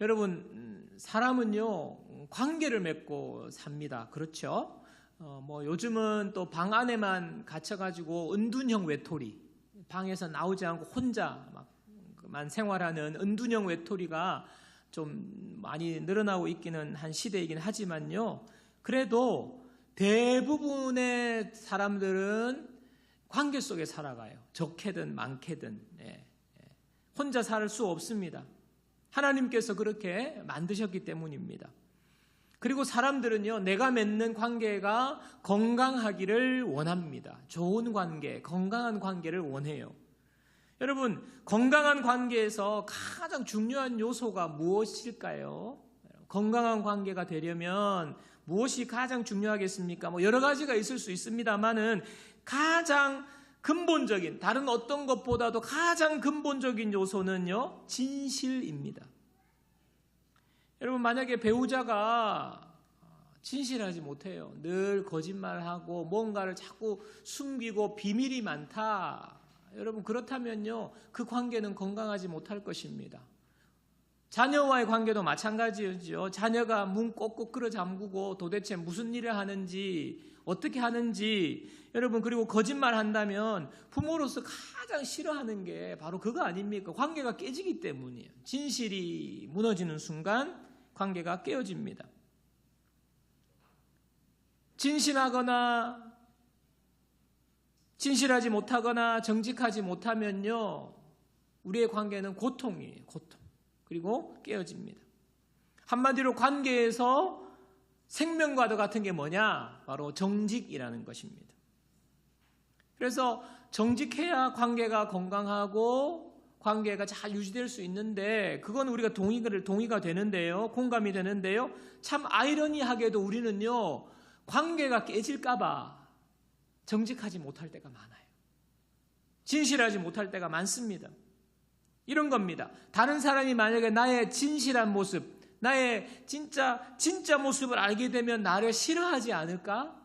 여러분, 사람은요, 관계를 맺고 삽니다. 그렇죠? 요즘은 또 방 안에만 갇혀가지고 은둔형 외톨이, 방에서 나오지 않고 혼자만 생활하는 은둔형 외톨이가 좀 많이 늘어나고 있기는 한 시대이긴 하지만요. 그래도 대부분의 사람들은 관계 속에 살아가요. 적게든 많게든. 혼자 살 수 없습니다. 하나님께서 그렇게 만드셨기 때문입니다. 그리고 사람들은요, 내가 맺는 관계가 건강하기를 원합니다. 좋은 관계, 건강한 관계를 원해요. 여러분, 건강한 관계에서 가장 중요한 요소가 무엇일까요? 건강한 관계가 되려면 무엇이 가장 중요하겠습니까? 여러 가지가 있을 수 있습니다만은 가장 근본적인, 다른 어떤 것보다도 가장 근본적인 요소는요, 진실입니다. 여러분, 만약에 배우자가 진실하지 못해요. 늘 거짓말하고 뭔가를 자꾸 숨기고 비밀이 많다. 여러분, 그렇다면요, 그 관계는 건강하지 못할 것입니다. 자녀와의 관계도 마찬가지죠. 자녀가 문 꼭꼭 끌어 잠그고 도대체 무슨 일을 하는지, 어떻게 하는지, 여러분, 그리고 거짓말 한다면 부모로서 가장 싫어하는 게 바로 그거 아닙니까? 관계가 깨지기 때문이에요. 진실이 무너지는 순간 관계가 깨어집니다. 진실하지 못하거나 정직하지 못하면요, 우리의 관계는 고통이에요. 고통. 그리고 깨어집니다. 한마디로 관계에서 생명과도 같은 게 뭐냐? 바로 정직이라는 것입니다. 그래서 정직해야 관계가 건강하고 관계가 잘 유지될 수 있는데, 그건 우리가 동의가 되는데요. 공감이 되는데요. 참 아이러니하게도 우리는요, 관계가 깨질까봐 정직하지 못할 때가 많아요. 진실하지 못할 때가 많습니다. 이런 겁니다. 다른 사람이 만약에 나의 진실한 모습, 나의 진짜 모습을 알게 되면 나를 싫어하지 않을까?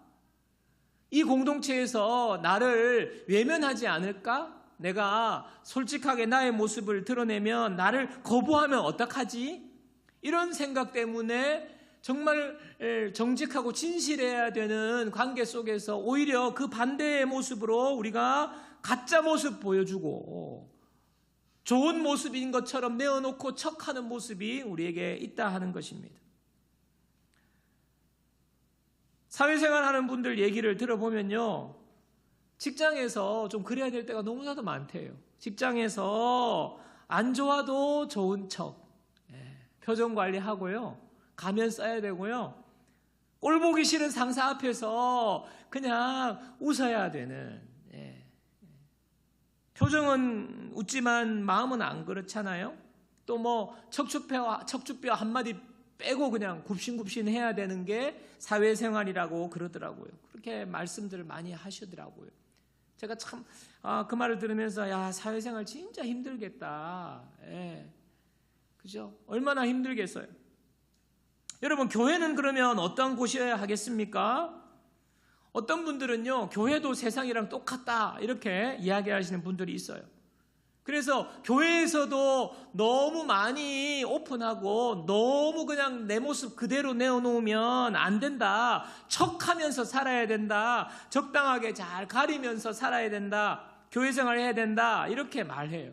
이 공동체에서 나를 외면하지 않을까? 내가 솔직하게 나의 모습을 드러내면 나를 거부하면 어떡하지? 이런 생각 때문에 정말 정직하고 진실해야 되는 관계 속에서 오히려 그 반대의 모습으로 우리가 가짜 모습 보여주고 좋은 모습인 것처럼 내어놓고 척하는 모습이 우리에게 있다 하는 것입니다. 사회생활 하는 분들 얘기를 들어보면요, 직장에서 좀 그래야 될 때가 너무나도 많대요. 직장에서 안 좋아도 좋은 척, 표정 관리하고요, 가면 써야 되고요, 꼴 보기 싫은 상사 앞에서 그냥 웃어야 되는, 표정은 웃지만 마음은 안 그렇잖아요. 또 척추뼈 한마디 빼고 그냥 굽신굽신 해야 되는 게 사회생활이라고 그러더라고요. 그렇게 말씀들을 많이 하시더라고요. 제가 참 그 말을 들으면서 야, 사회생활 진짜 힘들겠다. 그죠? 얼마나 힘들겠어요. 여러분, 교회는 그러면 어떤 곳이어야 하겠습니까? 어떤 분들은요, 교회도 세상이랑 똑같다 이렇게 이야기하시는 분들이 있어요. 그래서 교회에서도 너무 많이 오픈하고 너무 그냥 내 모습 그대로 내어놓으면 안 된다. 척하면서 살아야 된다. 적당하게 잘 가리면서 살아야 된다. 교회 생활을 해야 된다. 이렇게 말해요.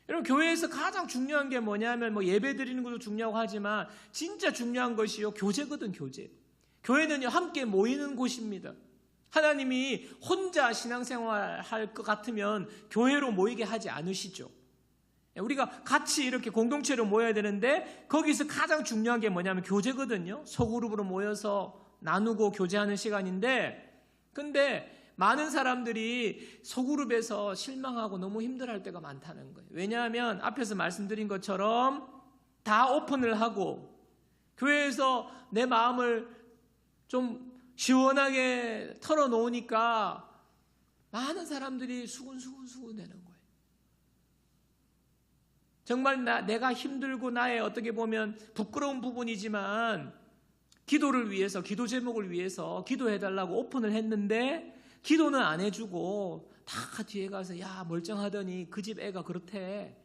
여러분, 교회에서 가장 중요한 게 뭐냐면 예배 드리는 것도 중요하고 하지만 진짜 중요한 것이요, 교제거든. 교제. 교회는요, 함께 모이는 곳입니다. 하나님이 혼자 신앙생활 할 것 같으면 교회로 모이게 하지 않으시죠. 우리가 같이 이렇게 공동체로 모여야 되는데 거기서 가장 중요한 게 뭐냐면 교제거든요. 소그룹으로 모여서 나누고 교제하는 시간인데, 근데 많은 사람들이 소그룹에서 실망하고 너무 힘들어할 때가 많다는 거예요. 왜냐하면 앞에서 말씀드린 것처럼 다 오픈을 하고 교회에서 내 마음을 좀 시원하게 털어놓으니까 많은 사람들이 수군수군 되는 거예요. 정말 내가 힘들고 나의 어떻게 보면 부끄러운 부분이지만 기도를 위해서, 기도 제목을 위해서 기도해달라고 오픈을 했는데 기도는 안 해주고 다 뒤에 가서 야, 멀쩡하더니 그 집 애가 그렇대.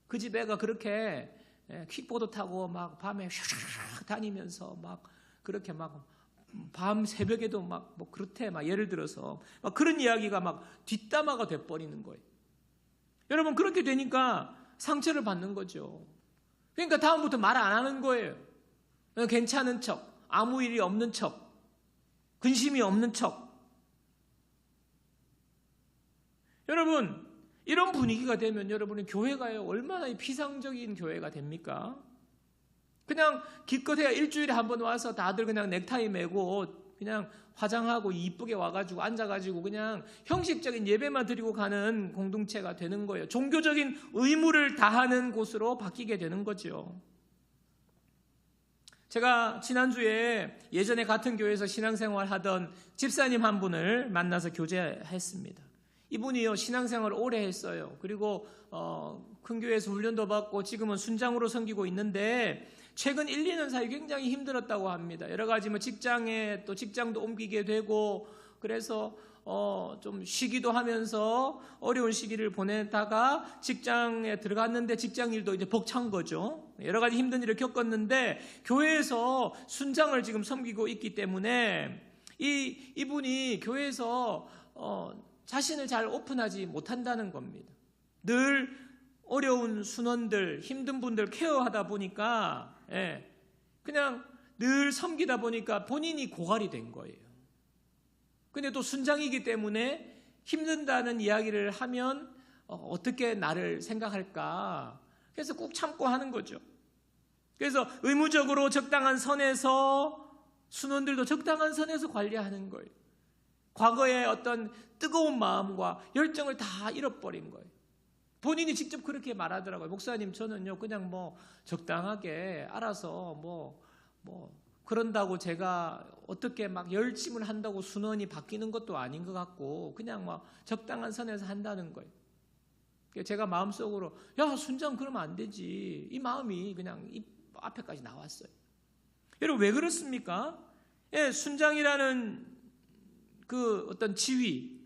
그 집 애가 그렇게 킥보드 타고 막 밤에 슉슉 다니면서 막 그렇게 막 밤 새벽에도 막 뭐 그렇대 막 예를 들어서 막 그런 이야기가 막 뒷담화가 돼 버리는 거예요. 여러분 그렇게 되니까 상처를 받는 거죠. 그러니까 다음부터 말 안 하는 거예요. 괜찮은 척, 아무 일이 없는 척, 근심이 없는 척. 여러분 이런 분위기가 되면 여러분의 교회가요 얼마나 비상적인 교회가 됩니까? 그냥 기껏해야 일주일에 한 번 와서 다들 그냥 넥타이 매고 그냥 화장하고 이쁘게 와가지고 앉아가지고 그냥 형식적인 예배만 드리고 가는 공동체가 되는 거예요. 종교적인 의무를 다하는 곳으로 바뀌게 되는 거죠. 제가 지난주에 예전에 같은 교회에서 신앙생활 하던 집사님 한 분을 만나서 교제했습니다. 이분이요 신앙생활을 오래 했어요. 그리고 큰 교회에서 훈련도 받고 지금은 순장으로 섬기고 있는데 최근 1, 2년 사이 굉장히 힘들었다고 합니다. 여러 가지 뭐 직장에 또 직장도 옮기게 되고 그래서 좀 쉬기도 하면서 어려운 시기를 보내다가 직장에 들어갔는데 직장 일도 이제 벅찬 거죠. 여러 가지 힘든 일을 겪었는데 교회에서 순장을 지금 섬기고 있기 때문에 이분이 교회에서 자신을 잘 오픈하지 못한다는 겁니다. 늘 어려운 순원들, 힘든 분들 케어하다 보니까 그냥 늘 섬기다 보니까 본인이 고갈이 된 거예요. 근데 또 순장이기 때문에 힘든다는 이야기를 하면 어떻게 나를 생각할까? 그래서 꾹 참고 하는 거죠. 그래서 의무적으로 적당한 선에서 순원들도 적당한 선에서 관리하는 거예요. 과거의 어떤 뜨거운 마음과 열정을 다 잃어버린 거예요. 본인이 직접 그렇게 말하더라고요. 목사님 저는요 그냥 뭐 적당하게 알아서 뭐 그런다고 제가 어떻게 막 열심을 한다고 순원이 바뀌는 것도 아닌 것 같고 그냥 막 적당한 선에서 한다는 거예요. 제가 마음속으로 야 순장 그러면 안 되지 이 마음이 그냥 입 앞에까지 나왔어요. 여러분 왜 그렇습니까? 순장이라는 그 어떤 지위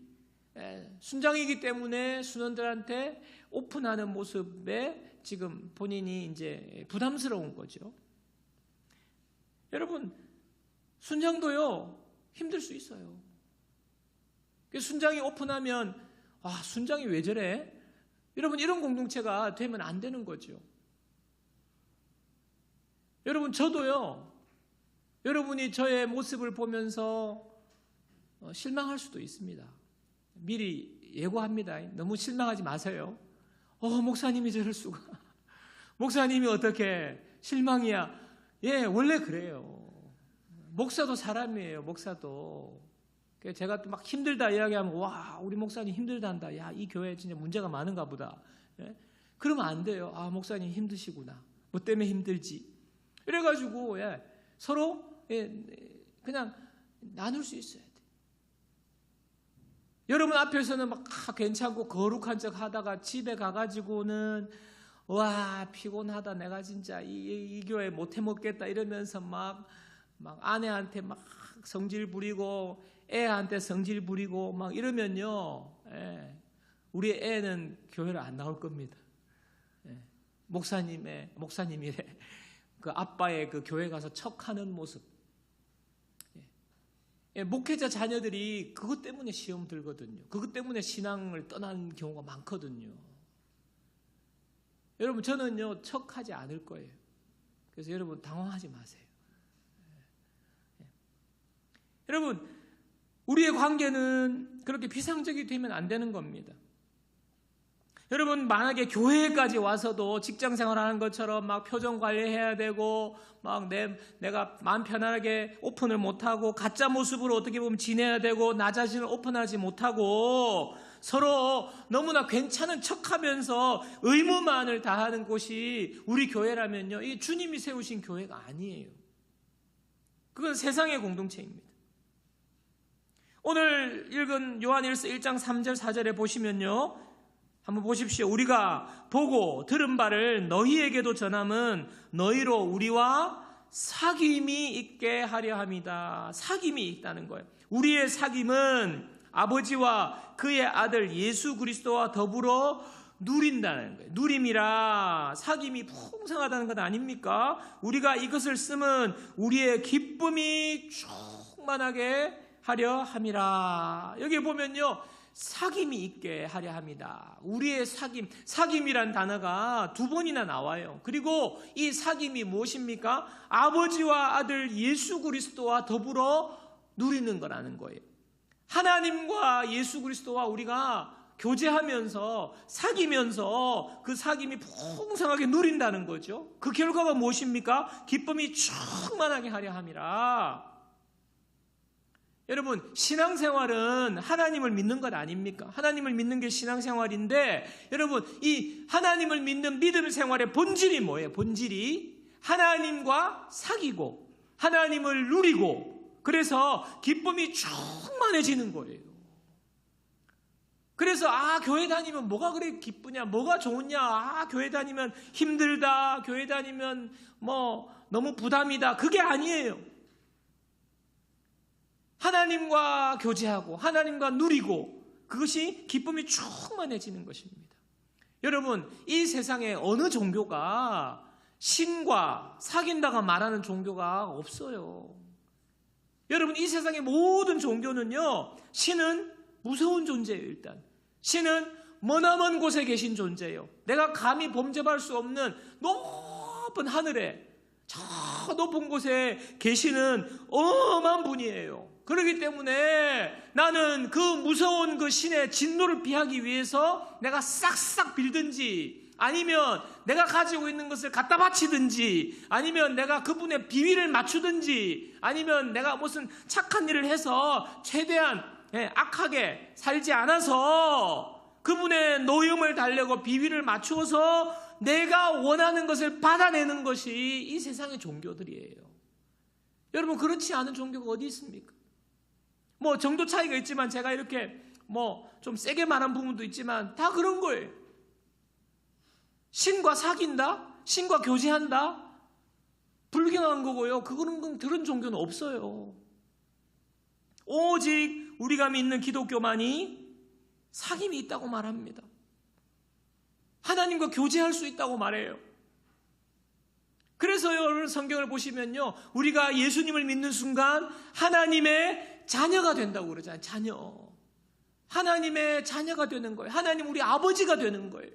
순장이기 때문에 순원들한테 오픈하는 모습에 지금 본인이 이제 부담스러운 거죠. 여러분 순장도요 힘들 수 있어요. 순장이 오픈하면 순장이 왜 저래? 여러분 이런 공동체가 되면 안 되는 거죠. 여러분 저도요 여러분이 저의 모습을 보면서 실망할 수도 있습니다. 미리 예고합니다. 너무 실망하지 마세요. 목사님이 저럴 수가. 목사님이 어떻게 실망이야. 원래 그래요. 목사도 사람이에요. 목사도. 제가 또 막 힘들다 이야기하면 와 우리 목사님 힘들다 한다. 야 이 교회 진짜 문제가 많은가 보다. 그러면 안 돼요. 목사님 힘드시구나. 뭐 때문에 힘들지. 이래가지고 서로 그냥 나눌 수 있어야 돼. 여러분 앞에서는 막 괜찮고 거룩한 척 하다가 집에 가가지고는 와 피곤하다 내가 진짜 이 교회 못해 먹겠다 이러면서 막 아내한테 막 성질 부리고 애한테 성질 부리고 막 이러면요 우리 애는 교회를 안 나올 겁니다. 목사님의 그 아빠의 그 교회 가서 척하는 모습. 목회자 자녀들이 그것 때문에 시험 들거든요. 그것 때문에 신앙을 떠나는 경우가 많거든요. 여러분 저는요 척하지 않을 거예요. 그래서 여러분 당황하지 마세요. 여러분 우리의 관계는 그렇게 비상적이 되면 안 되는 겁니다. 여러분 만약에 교회까지 와서도 직장 생활하는 것처럼 막 표정 관리해야 되고 막 내가 마음 편안하게 오픈을 못하고 가짜 모습으로 어떻게 보면 지내야 되고 나 자신을 오픈하지 못하고 서로 너무나 괜찮은 척하면서 의무만을 다하는 곳이 우리 교회라면요 이 주님이 세우신 교회가 아니에요. 그건 세상의 공동체입니다. 오늘 읽은 요한일서 1장 3절 4절에 보시면요 한번 보십시오. 우리가 보고 들은 바를 너희에게도 전함은 너희로 우리와 사귐이 있게 하려 함이다. 사귐이 있다는 거예요. 우리의 사귐은 아버지와 그의 아들 예수 그리스도와 더불어 누린다는 거예요. 누림이라 사귐이 풍성하다는 것 아닙니까? 우리가 이것을 쓰면 우리의 기쁨이 충만하게 하려 함이라. 여기 보면요, 사귐이 있게 하려 합니다. 우리의 사귐, 사귐이란 단어가 2번이나 나와요. 그리고 이 사귐이 무엇입니까? 아버지와 아들 예수 그리스도와 더불어 누리는 거라는 거예요. 하나님과 예수 그리스도와 우리가 교제하면서 사귀면서 그 사귐이 풍성하게 누린다는 거죠. 그 결과가 무엇입니까? 기쁨이 충만하게 하려 함이라. 여러분, 신앙생활은 하나님을 믿는 것 아닙니까? 하나님을 믿는 게 신앙생활인데, 여러분, 이 하나님을 믿는 믿음 생활의 본질이 뭐예요? 본질이 하나님과 사귀고 하나님을 누리고, 그래서 기쁨이 충만해지는 거예요. 그래서 교회 다니면 뭐가 그래 기쁘냐, 뭐가 좋으냐, 교회 다니면 힘들다, 교회 다니면 너무 부담이다, 그게 아니에요. 하나님과 교제하고 하나님과 누리고, 그것이 기쁨이 충만해지는 것입니다. 여러분, 이 세상에 어느 종교가 신과 사귄다가 말하는 종교가 없어요. 여러분, 이 세상의 모든 종교는요, 신은 무서운 존재예요. 일단 신은 머나먼 곳에 계신 존재예요. 내가 감히 범접할 수 없는 높은 하늘에, 저 높은 곳에 계시는 어마어마한 분이에요. 그렇기 때문에 나는 그 무서운 그 신의 진노를 피하기 위해서 내가 싹싹 빌든지, 아니면 내가 가지고 있는 것을 갖다 바치든지, 아니면 내가 그분의 비위를 맞추든지, 아니면 내가 무슨 착한 일을 해서 최대한 악하게 살지 않아서 그분의 노염을 달래고 비위를 맞추어서 내가 원하는 것을 받아내는 것이 이 세상의 종교들이에요. 여러분, 그렇지 않은 종교가 어디 있습니까? 정도 차이가 있지만, 제가 이렇게 좀 세게 말한 부분도 있지만 다 그런 거예요. 신과 사귄다? 신과 교제한다? 불경한 거고요. 그런 종교는 없어요. 오직 우리가 믿는 기독교만이 사귐이 있다고 말합니다. 하나님과 교제할 수 있다고 말해요. 그래서 여러분, 성경을 보시면요, 우리가 예수님을 믿는 순간 하나님의 자녀가 된다고 그러잖아요. 자녀. 하나님의 자녀가 되는 거예요. 하나님 우리 아버지가 되는 거예요.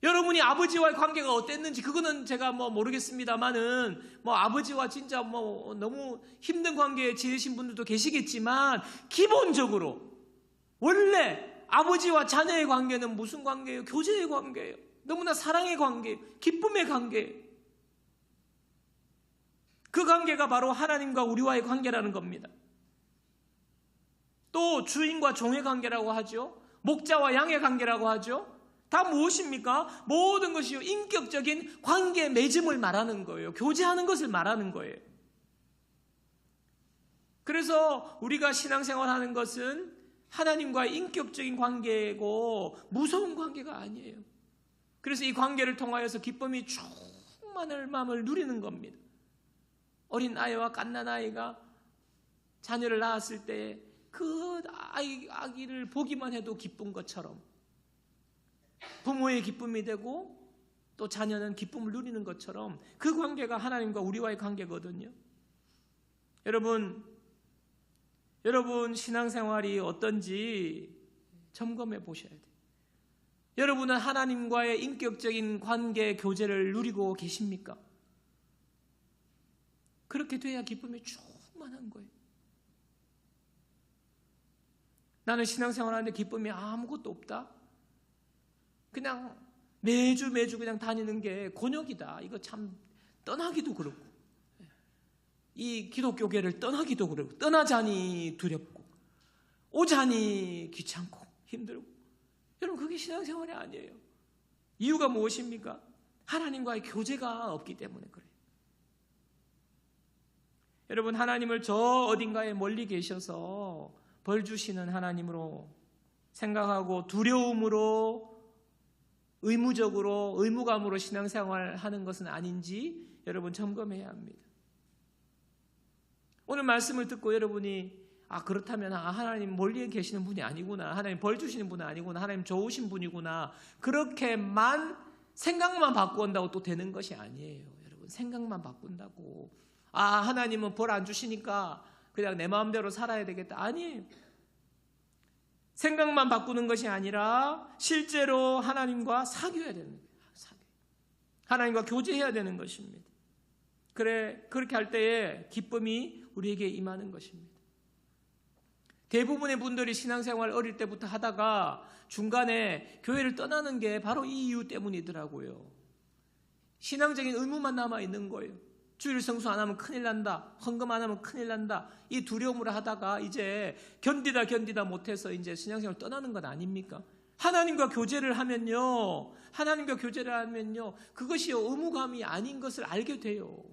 여러분이 아버지와의 관계가 어땠는지 그거는 제가 모르겠습니다만은 아버지와 진짜 너무 힘든 관계에 지내신 분들도 계시겠지만, 기본적으로 원래 아버지와 자녀의 관계는 무슨 관계예요? 교제의 관계예요. 너무나 사랑의 관계, 기쁨의 관계. 그 관계가 바로 하나님과 우리와의 관계라는 겁니다. 또 주인과 종의 관계라고 하죠. 목자와 양의 관계라고 하죠. 다 무엇입니까? 모든 것이요, 인격적인 관계 맺음을 말하는 거예요. 교제하는 것을 말하는 거예요. 그래서 우리가 신앙생활하는 것은 하나님과의 인격적인 관계고 무서운 관계가 아니에요. 그래서 이 관계를 통하여서 기쁨이 충만할 마음을 누리는 겁니다. 어린 아이와 갓난아이가 자녀를 낳았을 때 그 아기를 보기만 해도 기쁜 것처럼, 부모의 기쁨이 되고 또 자녀는 기쁨을 누리는 것처럼, 그 관계가 하나님과 우리와의 관계거든요. 여러분 신앙생활이 어떤지 점검해 보셔야 돼요. 여러분은 하나님과의 인격적인 관계, 교제를 누리고 계십니까? 그렇게 돼야 기쁨이 충만한 거예요. 나는 신앙생활하는데 기쁨이 아무것도 없다? 그냥 매주 그냥 다니는 게 곤욕이다. 이거 참 떠나기도 그렇고, 이 기독교계를 떠나기도 그렇고, 떠나자니 두렵고, 오자니 귀찮고 힘들고. 여러분, 그게 신앙생활이 아니에요. 이유가 무엇입니까? 하나님과의 교제가 없기 때문에 그래요. 여러분, 하나님을 저 어딘가에 멀리 계셔서 벌 주시는 하나님으로 생각하고 두려움으로, 의무적으로, 의무감으로 신앙생활 하는 것은 아닌지 여러분 점검해야 합니다. 오늘 말씀을 듣고 여러분이 그렇다면 하나님 멀리에 계시는 분이 아니구나, 하나님 벌 주시는 분이 아니구나, 하나님 좋으신 분이구나, 그렇게만 생각만 바꾼다고 또 되는 것이 아니에요. 여러분, 생각만 바꾼다고 하나님은 벌 안 주시니까 그냥 내 마음대로 살아야 되겠다, 아니에요. 생각만 바꾸는 것이 아니라 실제로 하나님과 사귀어야 되는 거예요. 하나님과 교제해야 되는 것입니다. 그렇게 할 때에 기쁨이 우리에게 임하는 것입니다. 대부분의 분들이 신앙생활 어릴 때부터 하다가 중간에 교회를 떠나는 게 바로 이 이유 때문이더라고요. 신앙적인 의무만 남아있는 거예요. 주일 성수 안 하면 큰일 난다, 헌금 안 하면 큰일 난다, 이 두려움으로 하다가 이제 견디다 못해서 이제 신앙생활 떠나는 것 아닙니까? 하나님과 교제를 하면요, 그것이 의무감이 아닌 것을 알게 돼요.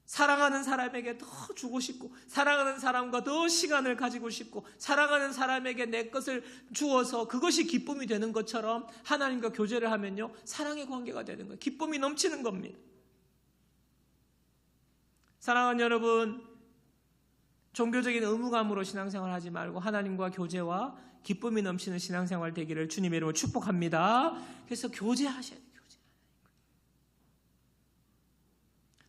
사랑하는 사람에게 더 주고 싶고, 사랑하는 사람과 더 시간을 가지고 싶고, 사랑하는 사람에게 내 것을 주어서 그것이 기쁨이 되는 것처럼 하나님과 교제를 하면요, 사랑의 관계가 되는 거예요. 기쁨이 넘치는 겁니다. 사랑하는 여러분, 종교적인 의무감으로 신앙생활 하지 말고 하나님과 교제와 기쁨이 넘치는 신앙생활 되기를 주님의 이름으로 축복합니다. 그래서 교제하셔야 돼요.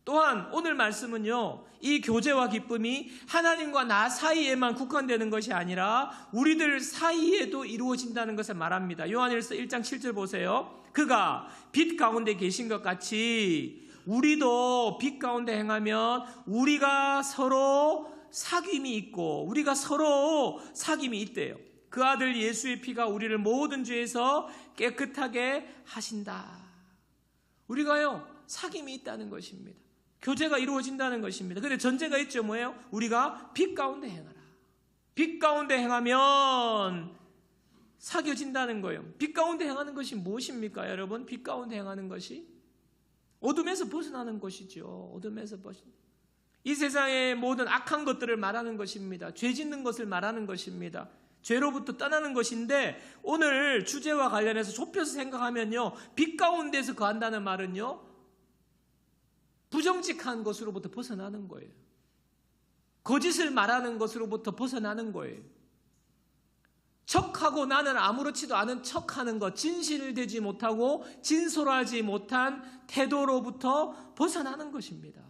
또한 오늘 말씀은요, 이 교제와 기쁨이 하나님과 나 사이에만 국한되는 것이 아니라 우리들 사이에도 이루어진다는 것을 말합니다. 요한일서 1장 7절 보세요. 그가 빛 가운데 계신 것 같이 우리도 빛 가운데 행하면 우리가 서로 사귐이 있고, 우리가 서로 사귐이 있대요. 그 아들 예수의 피가 우리를 모든 죄에서 깨끗하게 하신다. 우리가요, 사귐이 있다는 것입니다. 교제가 이루어진다는 것입니다. 그런데 전제가 있죠. 뭐예요? 우리가 빛 가운데 행하라. 빛 가운데 행하면 사귀어진다는 거예요. 빛 가운데 행하는 것이 무엇입니까, 여러분? 빛 가운데 행하는 것이 어둠에서 벗어나는 것이죠. 어둠에서 이 세상의 모든 악한 것들을 말하는 것입니다. 죄 짓는 것을 말하는 것입니다. 죄로부터 떠나는 것인데, 오늘 주제와 관련해서 좁혀서 생각하면요, 빛 가운데서 거한다는 말은요, 부정직한 것으로부터 벗어나는 거예요. 거짓을 말하는 것으로부터 벗어나는 거예요. 척하고 나는 아무렇지도 않은 척하는 것, 진실을 되지 못하고 진솔하지 못한 태도로부터 벗어나는 것입니다.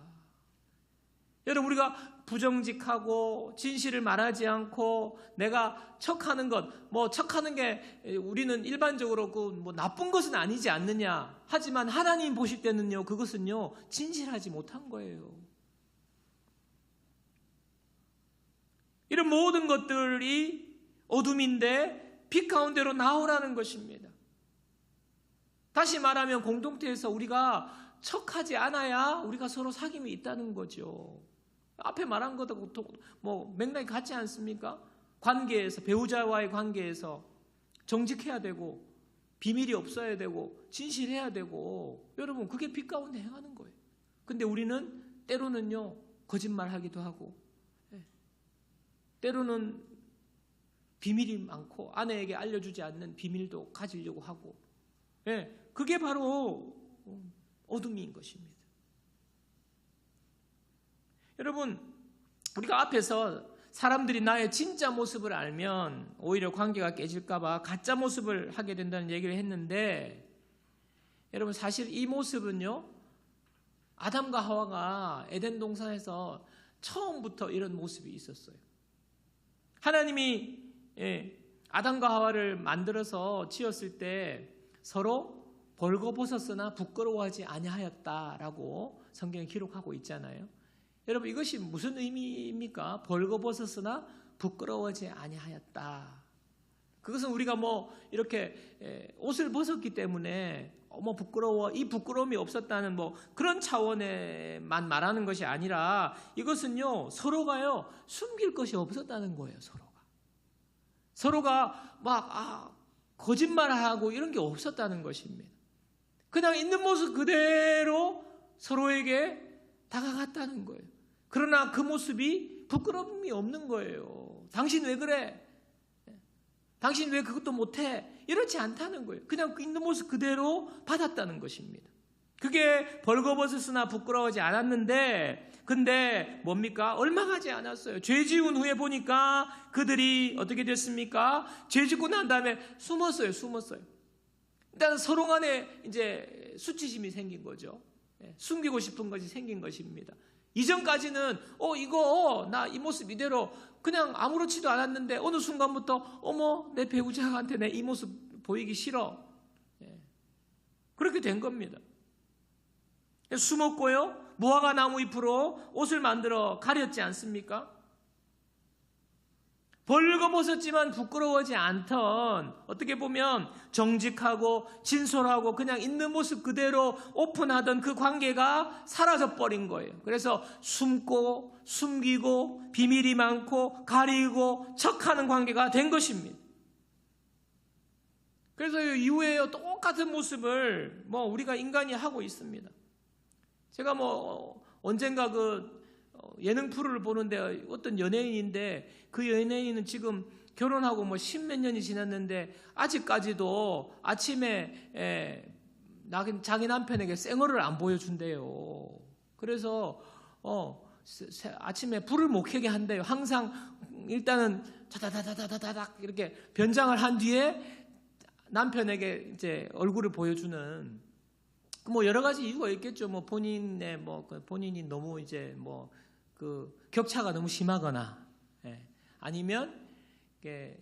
여러분, 우리가 부정직하고 진실을 말하지 않고 내가 척하는 것, 척하는 게 우리는 일반적으로 나쁜 것은 아니지 않느냐. 하지만 하나님 보실 때는요, 그것은요, 진실하지 못한 거예요. 이런 모든 것들이 어둠인데 빛 가운데로 나오라는 것입니다. 다시 말하면 공동체에서 우리가 척하지 않아야 우리가 서로 사귐이 있다는 거죠. 앞에 말한 것하고 맥락이 같지 않습니까? 관계에서, 배우자와의 관계에서 정직해야 되고, 비밀이 없어야 되고, 진실해야 되고, 여러분, 그게 빛 가운데 행하는 거예요. 근데 우리는 때로는요, 거짓말하기도 하고, 때로는 비밀이 많고 아내에게 알려주지 않는 비밀도 가지려고 하고, 그게 바로 어둠인 것입니다. 여러분, 우리가 앞에서 사람들이 나의 진짜 모습을 알면 오히려 관계가 깨질까봐 가짜 모습을 하게 된다는 얘기를 했는데, 여러분, 사실 이 모습은요, 아담과 하와가 에덴 동산에서 처음부터 이런 모습이 있었어요. 하나님이 아담과 하와를 만들어서 지었을 때 서로 벌거벗었으나 부끄러워하지 아니하였다라고 성경에 기록하고 있잖아요. 여러분, 이것이 무슨 의미입니까? 벌거벗었으나 부끄러워하지 아니하였다. 그것은 우리가 이렇게 옷을 벗었기 때문에 부끄러워, 이 부끄러움이 없었다는 그런 차원에만 말하는 것이 아니라, 이것은요, 서로가요, 숨길 것이 없었다는 거예요. 서로가 거짓말하고 이런 게 없었다는 것입니다. 그냥 있는 모습 그대로 서로에게 다가갔다는 거예요. 그러나 그 모습이 부끄러움이 없는 거예요. 당신 왜 그래? 당신 왜 그것도 못해? 이렇지 않다는 거예요. 그냥 있는 모습 그대로 받았다는 것입니다. 그게 벌거벗었으나 부끄러워하지 않았는데, 근데 뭡니까? 얼마 가지 않았어요. 죄 지은 후에 보니까 그들이 어떻게 됐습니까? 죄 짓고 난 다음에 숨었어요. 일단 서로 간에 이제 수치심이 생긴 거죠. 숨기고 싶은 것이 생긴 것입니다. 이전까지는 이거 나 이 모습 이대로 그냥 아무렇지도 않았는데 어느 순간부터 어머 내 배우자한테 내 이 모습 보이기 싫어. 그렇게 된 겁니다. 숨었고요. 무화과 나무 잎으로 옷을 만들어 가렸지 않습니까? 벌거벗었지만 부끄러워하지 않던, 어떻게 보면 정직하고 진솔하고 그냥 있는 모습 그대로 오픈하던 그 관계가 사라져버린 거예요. 그래서 숨고 숨기고 비밀이 많고 가리고 척하는 관계가 된 것입니다. 그래서 이후에 똑같은 모습을 우리가 인간이 하고 있습니다. 제가 언젠가 예능 프로를 보는데 어떤 연예인인데 그 연예인은 지금 결혼하고 십몇 년이 지났는데 아직까지도 아침에 자기 남편에게 생얼을 안 보여준대요. 그래서 아침에 불을 못 켜게 한대요. 항상 일단은 다다다다다닥 이렇게 변장을 한 뒤에 남편에게 이제 얼굴을 보여주는 여러 가지 이유가 있겠죠. 본인이 너무 이제 격차가 너무 심하거나, 아니면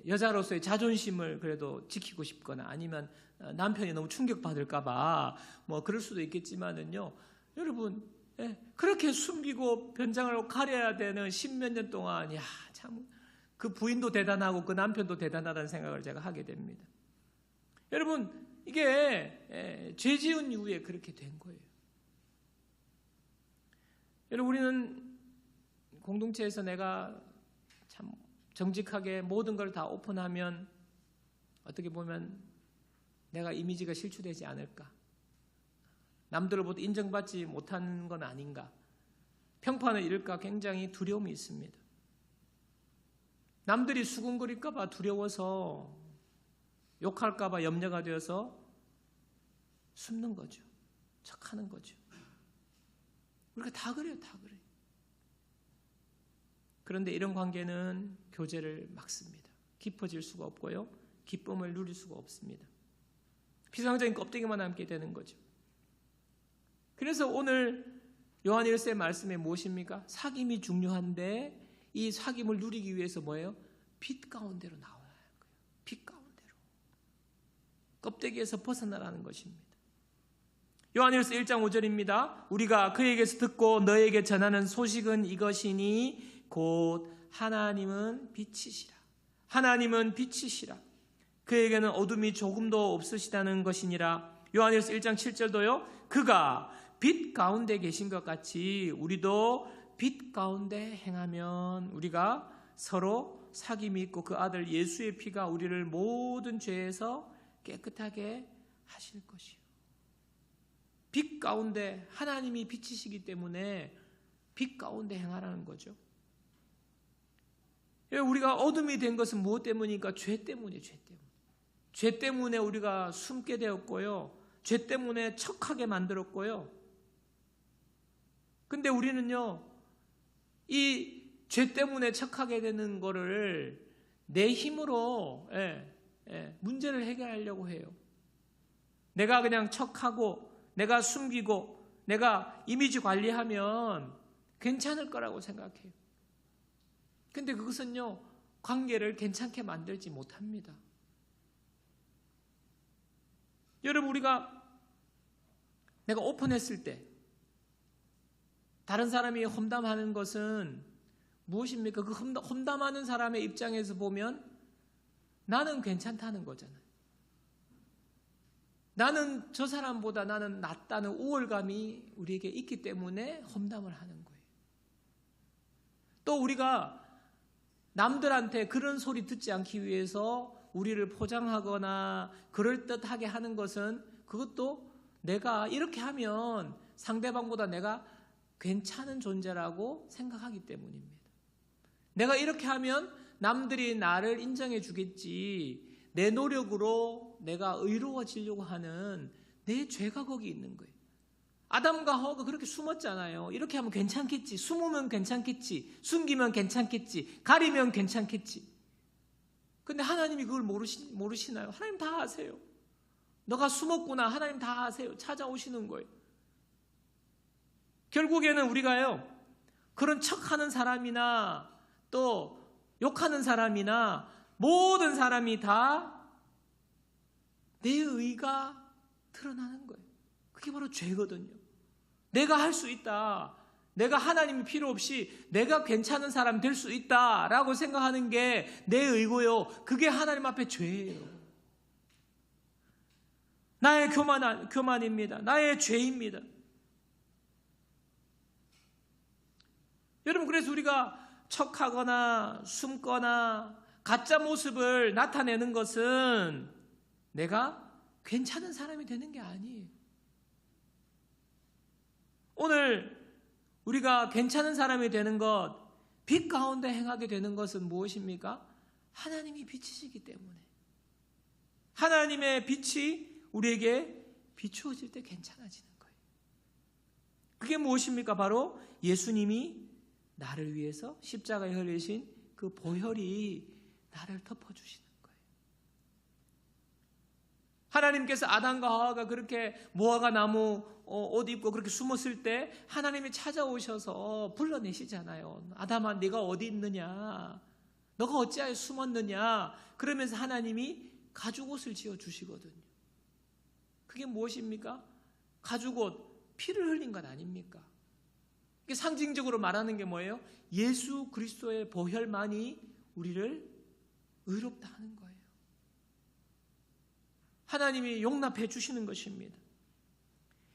여자로서의 자존심을 그래도 지키고 싶거나, 아니면 남편이 너무 충격받을까봐 그럴 수도 있겠지만은요. 여러분, 그렇게 숨기고 변장을 가려야 되는 십몇 년 동안, 참 그 부인도 대단하고 그 남편도 대단하다는 생각을 제가 하게 됩니다. 여러분, 이게 죄 지은 이후에 그렇게 된 거예요. 여러분, 우리는 공동체에서 내가 참 정직하게 모든 걸 다 오픈하면 어떻게 보면 내가 이미지가 실추되지 않을까, 남들로부터 인정받지 못한 건 아닌가, 평판을 잃을까 굉장히 두려움이 있습니다. 남들이 수군거릴까 봐 두려워서, 욕할까 봐 염려가 되어서 숨는 거죠. 척하는 거죠. 우리가 다 그래요. 그런데 이런 관계는 교제를 막습니다. 깊어질 수가 없고요. 기쁨을 누릴 수가 없습니다. 피상적인 껍데기만 남게 되는 거죠. 그래서 오늘 요한 1세 말씀에 무엇입니까? 사귐이 중요한데 이 사귐을 누리기 위해서 뭐예요? 빛 가운데로 나와야 하는 거예요. 빛 가운데로. 껍데기에서 벗어나라는 것입니다. 요한일서 1장 5절입니다. 우리가 그에게서 듣고 너에게 전하는 소식은 이것이니 곧 하나님은 빛이시라. 하나님은 빛이시라. 그에게는 어둠이 조금도 없으시다는 것이니라. 요한일서 1장 7절도요. 그가 빛 가운데 계신 것 같이 우리도 빛 가운데 행하면 우리가 서로 사귐이 있고 그 아들 예수의 피가 우리를 모든 죄에서 깨끗하게 하실 것이요. 빛 가운데, 하나님이 빛이시기 때문에 빛 가운데 행하라는 거죠. 우리가 어둠이 된 것은 무엇 때문입니까? 죄 때문이에요. 죄 때문에 우리가 숨게 되었고요. 죄 때문에 척하게 만들었고요. 근데 우리는요, 이 죄 때문에 척하게 되는 거를 내 힘으로 문제를 해결하려고 해요. 내가 그냥 척하고 내가 숨기고 내가 이미지 관리하면 괜찮을 거라고 생각해요. 근데 그것은요, 관계를 괜찮게 만들지 못합니다. 여러분, 내가 오픈했을 때 다른 사람이 험담하는 것은 무엇입니까? 그 험담하는 사람의 입장에서 보면 나는 괜찮다는 거잖아요. 나는 저 사람보다 나는 낫다는 우월감이 우리에게 있기 때문에 험담을 하는 거예요. 또 우리가 남들한테 그런 소리 듣지 않기 위해서 우리를 포장하거나 그럴듯하게 하는 것은 그것도 내가 이렇게 하면 상대방보다 내가 괜찮은 존재라고 생각하기 때문입니다. 내가 이렇게 하면 남들이 나를 인정해 주겠지, 내 노력으로 내가 의로워지려고 하는 내 죄가 거기 있는 거예요. 아담과 하와가 그렇게 숨었잖아요. 이렇게 하면 괜찮겠지. 숨으면 괜찮겠지. 숨기면 괜찮겠지. 가리면 괜찮겠지. 근데 하나님이 그걸 모르시나요? 하나님 다 아세요. 너가 숨었구나. 하나님 다 아세요. 찾아오시는 거예요. 결국에는 우리가요, 그런 척하는 사람이나 또 욕하는 사람이나 모든 사람이 다 내 의가 드러나는 거예요. 그게 바로 죄거든요. 내가 할 수 있다. 내가 하나님이 필요 없이 내가 괜찮은 사람 될 수 있다라고 생각하는 게 내 의고요. 그게 하나님 앞에 죄예요. 나의 교만입니다. 나의 죄입니다. 여러분, 그래서 우리가 척하거나 숨거나 가짜 모습을 나타내는 것은 내가 괜찮은 사람이 되는 게 아니에요. 오늘 우리가 괜찮은 사람이 되는 것, 빛 가운데 행하게 되는 것은 무엇입니까? 하나님이 빛이시기 때문에. 하나님의 빛이 우리에게 비추어질 때 괜찮아지는 거예요. 그게 무엇입니까? 바로 예수님이 나를 위해서 십자가에 흘리신 그 보혈이 나를 덮어주시는 거예요. 하나님께서 아담과 하와가 그렇게 무화과 나무 옷 입고 그렇게 숨었을 때 하나님이 찾아오셔서 불러내시잖아요. 아담아, 네가 어디 있느냐? 너가 어찌하여 숨었느냐? 그러면서 하나님이 가죽옷을 지어주시거든요. 그게 무엇입니까? 가죽옷, 피를 흘린 것 아닙니까? 이게 상징적으로 말하는 게 뭐예요? 예수 그리스도의 보혈만이 우리를 의롭다 하는 거예요. 하나님이 용납해 주시는 것입니다.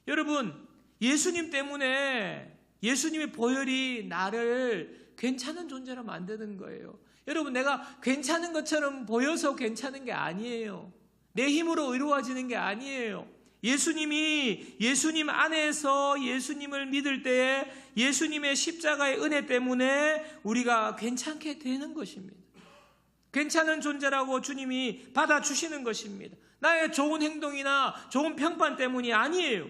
여러분, 예수님 때문에 예수님의 보혈이 나를 괜찮은 존재로 만드는 거예요. 여러분, 내가 괜찮은 것처럼 보여서 괜찮은 게 아니에요. 내 힘으로 의로워지는 게 아니에요. 예수님 안에서 예수님을 믿을 때에 예수님의 십자가의 은혜 때문에 우리가 괜찮게 되는 것입니다. 괜찮은 존재라고 주님이 받아주시는 것입니다. 나의 좋은 행동이나 좋은 평판 때문이 아니에요.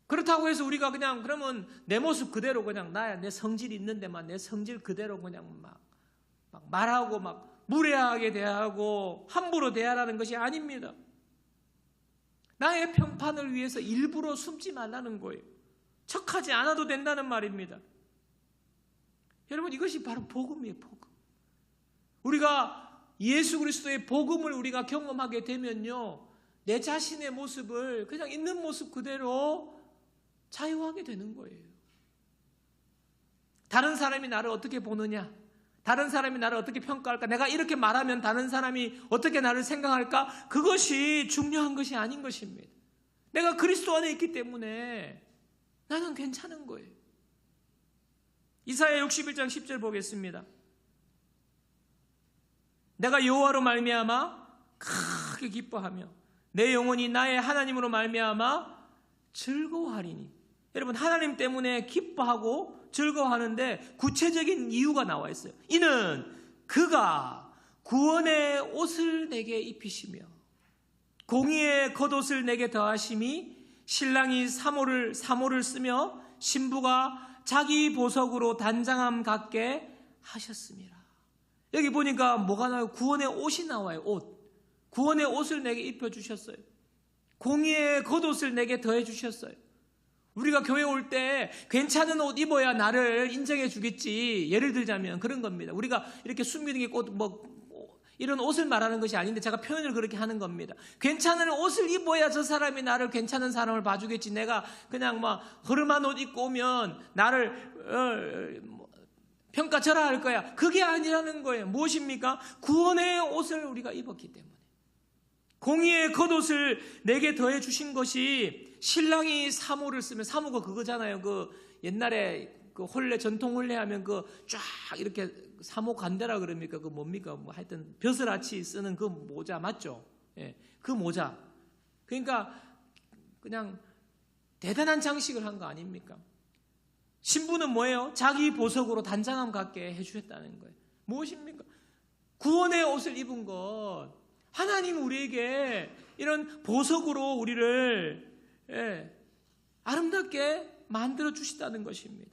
그렇다고 해서 우리가 그냥 그러면 내 모습 그대로 그냥 내 성질 있는 데만 내 성질 그대로 그냥 막 말하고 막 무례하게 대하고 함부로 대하라는 것이 아닙니다. 나의 평판을 위해서 일부러 숨지 말라는 거예요. 척하지 않아도 된다는 말입니다. 여러분, 이것이 바로 복음이에요. 복음. 우리가 예수 그리스도의 복음을 우리가 경험하게 되면요, 내 자신의 모습을 그냥 있는 모습 그대로 자유하게 되는 거예요. 다른 사람이 나를 어떻게 보느냐, 다른 사람이 나를 어떻게 평가할까, 내가 이렇게 말하면 다른 사람이 어떻게 나를 생각할까, 그것이 중요한 것이 아닌 것입니다. 내가 그리스도 안에 있기 때문에 나는 괜찮은 거예요. 이사야 61장 10절 보겠습니다. 내가 여호와로 말미암아 크게 기뻐하며 내 영혼이 나의 하나님으로 말미암아 즐거워하리니. 여러분, 하나님 때문에 기뻐하고 즐거워하는데 구체적인 이유가 나와 있어요. 이는 그가 구원의 옷을 내게 입히시며 공의의 겉옷을 내게 더하심이 신랑이 사모를 쓰며 신부가 자기 보석으로 단장함 같게 하셨습니다. 여기 보니까 뭐가 나와요? 구원의 옷이 나와요. 옷. 구원의 옷을 내게 입혀주셨어요. 공의의 겉옷을 내게 더해주셨어요. 우리가 교회 올 때 괜찮은 옷 입어야 나를 인정해 주겠지. 예를 들자면 그런 겁니다. 우리가 이렇게 숨기는 게 이런 옷을 말하는 것이 아닌데 제가 표현을 그렇게 하는 겁니다. 괜찮은 옷을 입어야 저 사람이 나를 괜찮은 사람을 봐주겠지. 내가 그냥 막 허름한 옷 입고 오면 나를 평가절하 할 거야. 그게 아니라는 거예요. 무엇입니까? 구원의 옷을 우리가 입었기 때문에. 공의의 겉옷을 내게 더해 주신 것이 신랑이 사모를 쓰면, 사모가 그거잖아요. 그 옛날에 그 혼례, 전통 혼례 하면 그 쫙 이렇게 사모 간대라 그럽니까? 그 뭡니까? 뭐 하여튼 벼슬아치 쓰는 그 모자 맞죠? 예, 그 모자. 그러니까 그냥 대단한 장식을 한 거 아닙니까? 신부는 뭐예요? 자기 보석으로 단장함 갖게 해주셨다는 거예요. 무엇입니까? 구원의 옷을 입은 것. 하나님 우리에게 이런 보석으로 우리를 아름답게 만들어 주시다는 것입니다.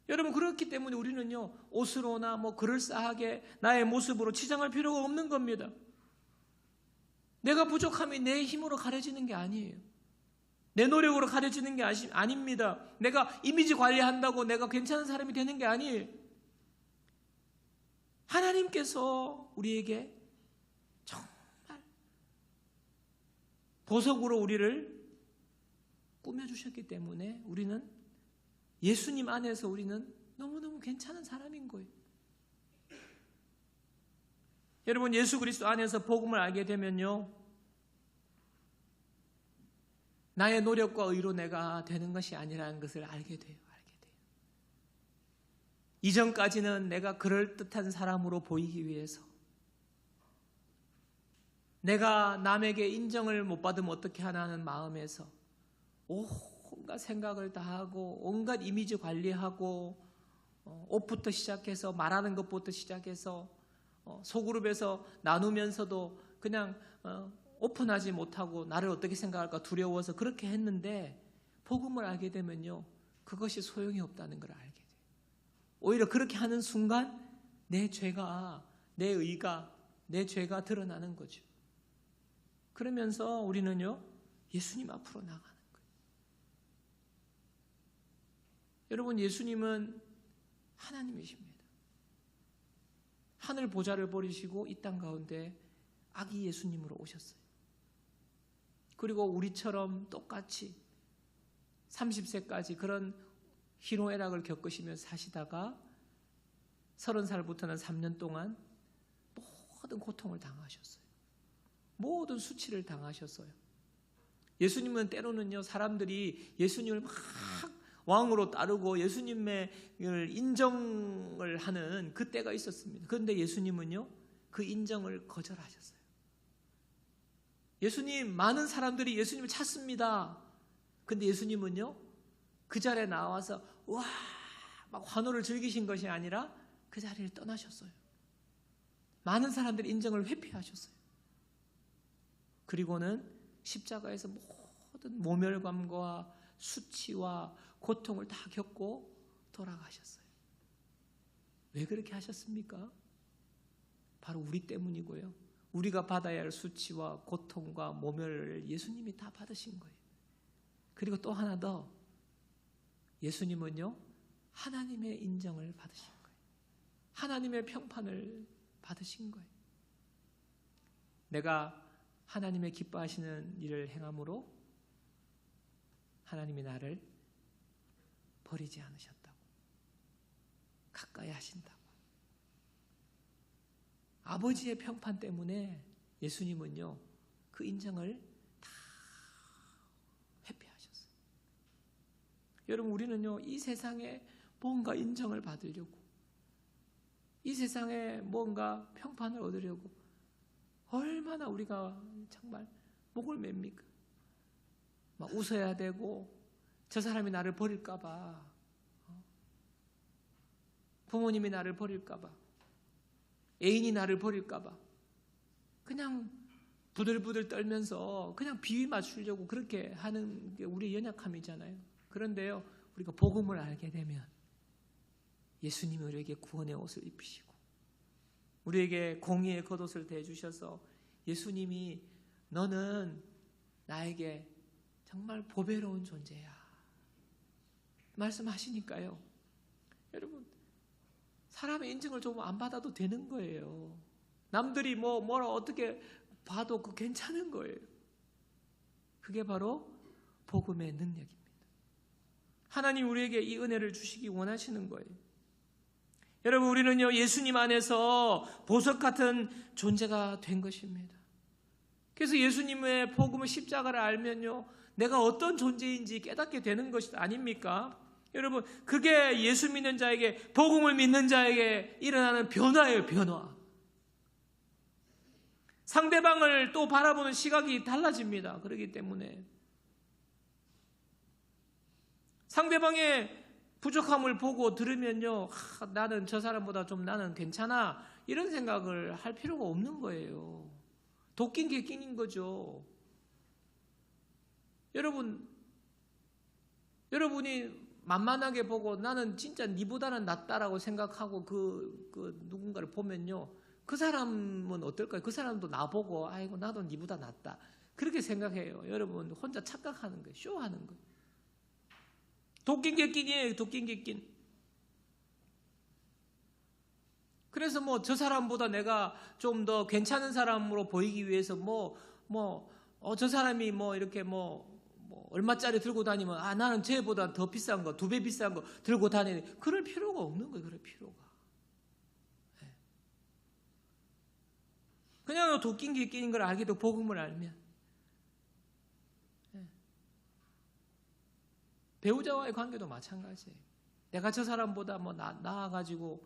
여러분, 그렇기 때문에 우리는요, 옷으로나 그럴싸하게 나의 모습으로 치장할 필요가 없는 겁니다. 내가 부족함이 내 힘으로 가려지는 게 아니에요. 내 노력으로 가려지는 게 아닙니다. 내가 이미지 관리한다고 내가 괜찮은 사람이 되는 게 아니에요. 하나님께서 우리에게 정말 보석으로 우리를 꾸며주셨기 때문에 우리는 예수님 안에서 우리는 너무너무 괜찮은 사람인 거예요. 여러분, 예수 그리스도 안에서 복음을 알게 되면요, 나의 노력과 의로 내가 되는 것이 아니라는 것을 알게 돼요. 이전까지는 내가 그럴듯한 사람으로 보이기 위해서, 내가 남에게 인정을 못 받으면 어떻게 하나 하는 마음에서 온갖 생각을 다 하고 온갖 이미지 관리하고 옷부터 시작해서 말하는 것부터 시작해서 소그룹에서 나누면서도 그냥 오픈하지 못하고 나를 어떻게 생각할까 두려워서 그렇게 했는데, 복음을 알게 되면요, 그것이 소용이 없다는 걸 알게 돼요. 오히려 그렇게 하는 순간 내 죄가, 내 의가, 내 죄가 드러나는 거죠. 그러면서 우리는요, 예수님 앞으로 나가는 거예요. 여러분, 예수님은 하나님이십니다. 하늘 보좌를 버리시고 이 땅 가운데 아기 예수님으로 오셨어요. 그리고 우리처럼 똑같이 30세까지 그런 희노애락을 겪으시면서 사시다가 30살부터는 3년 동안 모든 고통을 당하셨어요. 모든 수치를 당하셨어요. 예수님은 때로는요, 사람들이 예수님을 막 왕으로 따르고 예수님을 인정을 하는 그때가 있었습니다. 그런데 예수님은요, 그 인정을 거절하셨어요. 예수님, 많은 사람들이 예수님을 찾습니다. 근데 예수님은요, 그 자리에 나와서 와, 막 환호를 즐기신 것이 아니라 그 자리를 떠나셨어요. 많은 사람들이 인정을 회피하셨어요. 그리고는 십자가에서 모든 모멸감과 수치와 고통을 다 겪고 돌아가셨어요. 왜 그렇게 하셨습니까? 바로 우리 때문이고요. 우리가 받아야 할 수치와 고통과 모멸을 예수님이 다 받으신 거예요. 그리고 또 하나 더, 예수님은요, 하나님의 인정을 받으신 거예요. 하나님의 평판을 받으신 거예요. 내가 하나님의 기뻐하시는 일을 행함으로 하나님이 나를 버리지 않으셨다고, 가까이 하신다고. 아버지의 평판 때문에 예수님은요, 그 인정을 다 회피하셨어요. 여러분, 우리는요, 이 세상에 뭔가 인정을 받으려고, 이 세상에 뭔가 평판을 얻으려고 얼마나 우리가 정말 목을 맵니까? 막 웃어야 되고, 저 사람이 나를 버릴까 봐, 부모님이 나를 버릴까 봐, 애인이 나를 버릴까 봐 그냥 부들부들 떨면서 그냥 비위 맞추려고 그렇게 하는 게 우리의 연약함이잖아요. 그런데요, 우리가 복음을 알게 되면 예수님이 우리에게 구원의 옷을 입히시고 우리에게 공의의 겉옷을 대주셔서 예수님이 너는 나에게 정말 보배로운 존재야 말씀하시니까요, 여러분, 사람의 인정을 좀 안 받아도 되는 거예요. 남들이 뭐라 어떻게 봐도 그 괜찮은 거예요. 그게 바로 복음의 능력입니다. 하나님 우리에게 이 은혜를 주시기 원하시는 거예요. 여러분, 우리는요, 예수님 안에서 보석 같은 존재가 된 것입니다. 그래서 예수님의 복음의 십자가를 알면요, 내가 어떤 존재인지 깨닫게 되는 것이 아닙니까? 여러분, 그게 예수 믿는 자에게, 복음을 믿는 자에게 일어나는 변화예요, 변화. 상대방을 또 바라보는 시각이 달라집니다. 그렇기 때문에 상대방의 부족함을 보고 들으면요, 나는 저 사람보다 좀 나는 괜찮아, 이런 생각을 할 필요가 없는 거예요. 도끼인 게 끼인 거죠. 여러분이 만만하게 보고 나는 진짜 니보다는 낫다라고 생각하고 그 누군가를 보면요, 그 사람은 어떨까요? 그 사람도 나보고 아이고 나도 니보다 낫다 그렇게 생각해요. 여러분 혼자 착각하는 거예요. 쇼하는 거예요. 도끼인 게 끼니에요. 도끼인 게 낀. 그래서 뭐 저 사람보다 내가 좀 더 괜찮은 사람으로 보이기 위해서 저 사람이 뭐 이렇게 얼마짜리 들고 다니면 나는 쟤보다 더 비싼 거, 2배 비싼 거 들고 다니는, 그럴 필요가 없는 거예요. 그럴 필요가. 그냥 도끼인 게 끼는 걸 알게 되고 복음을 알면, 배우자와의 관계도 마찬가지예요. 내가 저 사람보다 나아가지고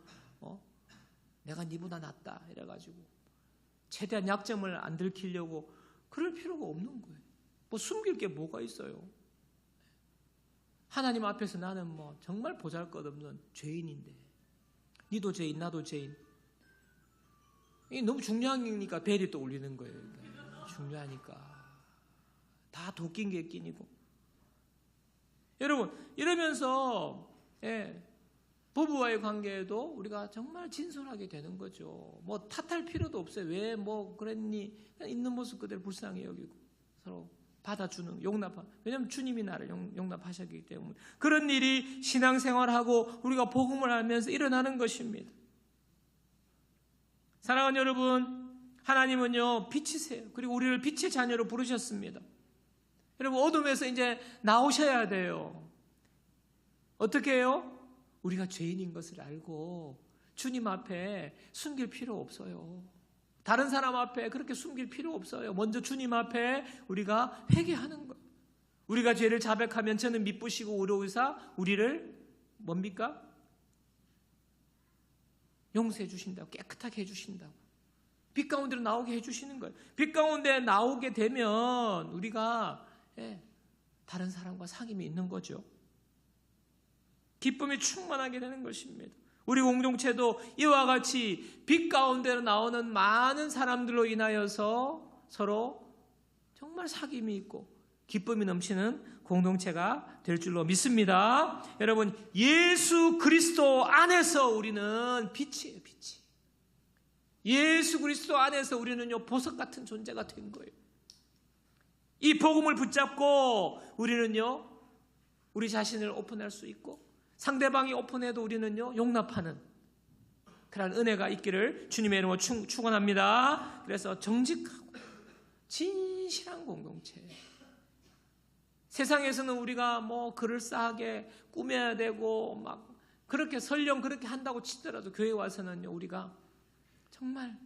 내가 니보다 낫다 이래가지고 최대한 약점을 안 들키려고, 그럴 필요가 없는 거예요. 숨길 게 뭐가 있어요? 하나님 앞에서 나는 정말 보잘것없는 죄인인데, 니도 죄인 나도 죄인. 이게 너무 중요하니까 벨이 또 울리는 거예요. 중요하니까 다 도끼인 게 끼니고. 여러분 이러면서 부부와의 관계에도 우리가 정말 진솔하게 되는 거죠. 탓할 필요도 없어요. 왜 그랬니? 그냥 있는 모습 그대로 불쌍히 여기고 서로 받아주는, 용납하는. 왜냐하면 주님이 나를 용납하셨기 때문에. 그런 일이 신앙생활하고 우리가 복음을 알면서 일어나는 것입니다. 사랑하는 여러분, 하나님은요 빛이세요. 그리고 우리를 빛의 자녀로 부르셨습니다. 여러분 어둠에서 이제 나오셔야 돼요. 어떻게 해요? 우리가 죄인인 것을 알고 주님 앞에 숨길 필요 없어요. 다른 사람 앞에 그렇게 숨길 필요 없어요. 먼저 주님 앞에 우리가 회개하는 거예요. 우리가 죄를 자백하면 저는 미쁘시고 의로우사 우리를 뭡니까? 용서해 주신다고, 깨끗하게 해주신다고, 빛 가운데로 나오게 해주시는 거예요. 빛 가운데 나오게 되면 우리가 다른 사람과 사귐이 있는 거죠. 기쁨이 충만하게 되는 것입니다. 우리 공동체도 이와 같이 빛 가운데로 나오는 많은 사람들로 인하여서 서로 정말 사귐이 있고 기쁨이 넘치는 공동체가 될 줄로 믿습니다. 여러분 예수 그리스도 안에서 우리는 빛이에요. 빛이. 예수 그리스도 안에서 우리는요 보석 같은 존재가 된 거예요. 이 복음을 붙잡고 우리는요 우리 자신을 오픈할 수 있고 상대방이 오픈해도 우리는요 용납하는 그런 은혜가 있기를 주님의 이름으로 축원합니다. 그래서 정직하고 진실한 공동체. 세상에서는 우리가 그럴싸하게 꾸며야 되고 그렇게 설령 그렇게 한다고 치더라도 교회 와서는요 우리가 정말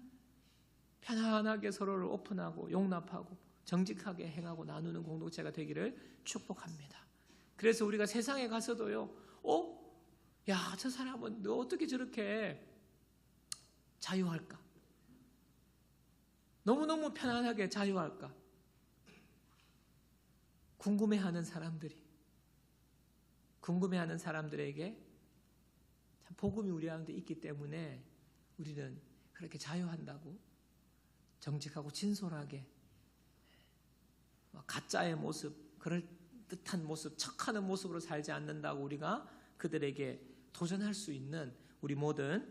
편안하게 서로를 오픈하고 용납하고 정직하게 행하고 나누는 공동체가 되기를 축복합니다. 그래서 우리가 세상에 가서도요 야, 저 사람은 너 어떻게 저렇게 자유할까? 너무너무 편안하게 자유할까? 궁금해하는 사람들에게 참 복음이 우리 가운데 있기 때문에 우리는 그렇게 자유한다고 정직하고 진솔하게 가짜의 모습, 그럴듯한 모습, 척하는 모습으로 살지 않는다고 우리가 그들에게 도전할 수 있는 우리 모든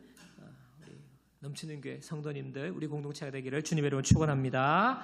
우리 넘치는 교회 성도님들, 우리 공동체가 되기를 주님의 이름으로 축원합니다.